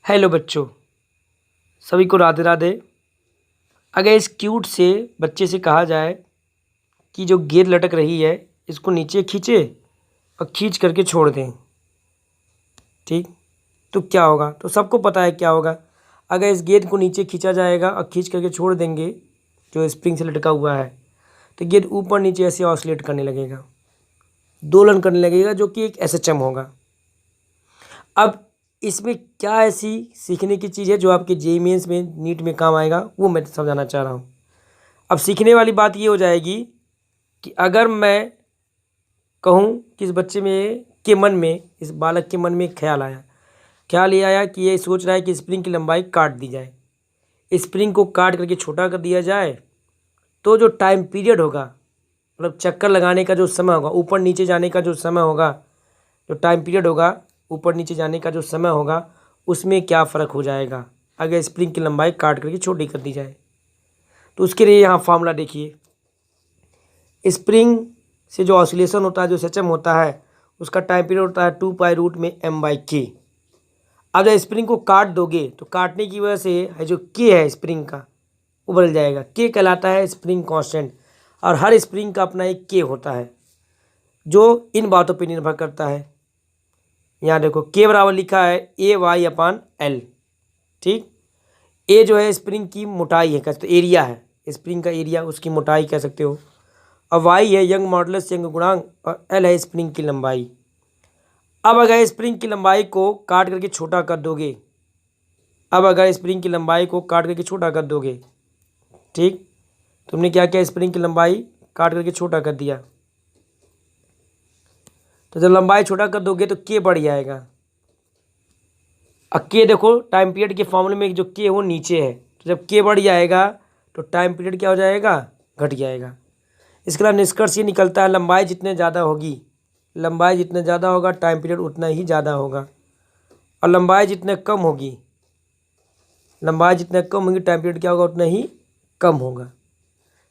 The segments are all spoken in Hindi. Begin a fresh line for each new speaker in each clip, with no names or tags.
हेलो बच्चों, सभी को राधे राधे। अगर इस क्यूट से बच्चे से कहा जाए कि जो गेंद लटक रही है इसको नीचे खींचे और खींच करके छोड़ दें, ठीक, तो क्या होगा? तो सबको पता है क्या होगा। अगर इस गेंद को नीचे खींचा जाएगा और खींच करके छोड़ देंगे जो स्प्रिंग से लटका हुआ है, तो गेंद ऊपर नीचे ऐसे ऑसिलेट करने लगेगा, दोलन करने लगेगा, जो कि एक एसएचएम होगा। अब इसमें क्या ऐसी सीखने की चीज़ है जो आपके जेईई मेंस में, नीट में काम आएगा, वो मैं समझाना चाह रहा हूँ। अब सीखने वाली बात ये हो जाएगी कि अगर मैं कहूँ कि इस बच्चे में के मन में, इस बालक के मन में एक ख्याल ये आया कि ये सोच रहा है कि स्प्रिंग की लंबाई काट दी जाए, स्प्रिंग को काट करके छोटा कर दिया जाए, तो जो टाइम पीरियड होगा, मतलब चक्कर लगाने का जो समय होगा, ऊपर नीचे जाने का जो समय होगा, जो टाइम पीरियड होगा, ऊपर नीचे जाने का जो समय होगा, उसमें क्या फ़र्क हो जाएगा अगर स्प्रिंग की लंबाई काट करके छोटी कर दी जाए। तो उसके लिए यहाँ फार्मूला देखिए। स्प्रिंग से जो ऑसिलेशन होता है, जो एसएचएम होता है, उसका टाइम पीरियड होता है 2π√m/k। अब जब स्प्रिंग को काट दोगे तो काटने की वजह से है जो के है स्प्रिंग का, वो बदल जाएगा। के कहलाता है स्प्रिंग कांस्टेंट, और हर स्प्रिंग का अपना एक के होता है जो इन बातों पर निर्भर करता है। यहाँ देखो के बराबर लिखा है AY/L, ठीक। ए जो है स्प्रिंग की मोटाई है, कह सकते एरिया है, स्प्रिंग का एरिया, उसकी मोटाई कह सकते हो। और वाई है यंग मॉडुलस, यंग गुणांक, और एल है स्प्रिंग की लंबाई। अब अगर स्प्रिंग की लंबाई को काट करके छोटा कर दोगे, ठीक, तुमने क्या किया, स्प्रिंग की लंबाई काट करके छोटा कर दिया, तो जब लंबाई छोटा कर दोगे तो के बढ़ जाएगा। अब के देखो टाइम पीरियड के फॉर्मूले में जो के वो नीचे है, तो जब के बढ़ जाएगा तो टाइम पीरियड क्या हो जाएगा, घट जाएगा। इसके अलावा निष्कर्ष ये निकलता है, लंबाई जितने ज़्यादा होगा टाइम पीरियड उतना ही ज़्यादा होगा, और लंबाई जितने कम होगी टाइम पीरियड क्या होगा, उतना ही कम होगा।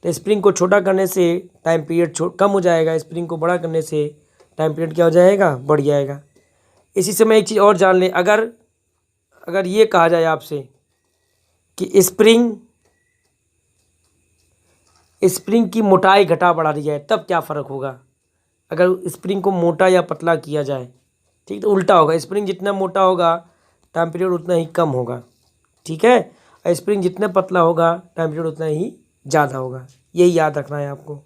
तो स्प्रिंग को छोटा करने से टाइम पीरियड कम हो जाएगा, स्प्रिंग को बड़ा करने से टाइम पीरियड क्या हो जाएगा, बढ़ जाएगा। इसी से मैं एक चीज़ और जान लें, अगर ये कहा जाए आपसे कि स्प्रिंग की मोटाई घटा बढ़ा दी जाए, तब क्या फ़र्क होगा अगर स्प्रिंग को मोटा या पतला किया जाए, ठीक, तो उल्टा होगा। स्प्रिंग जितना मोटा होगा टाइम पीरियड उतना ही कम होगा, ठीक है, और स्प्रिंग जितना पतला होगा टाइम पीरियड उतना ही ज़्यादा होगा। यही याद रखना है आपको।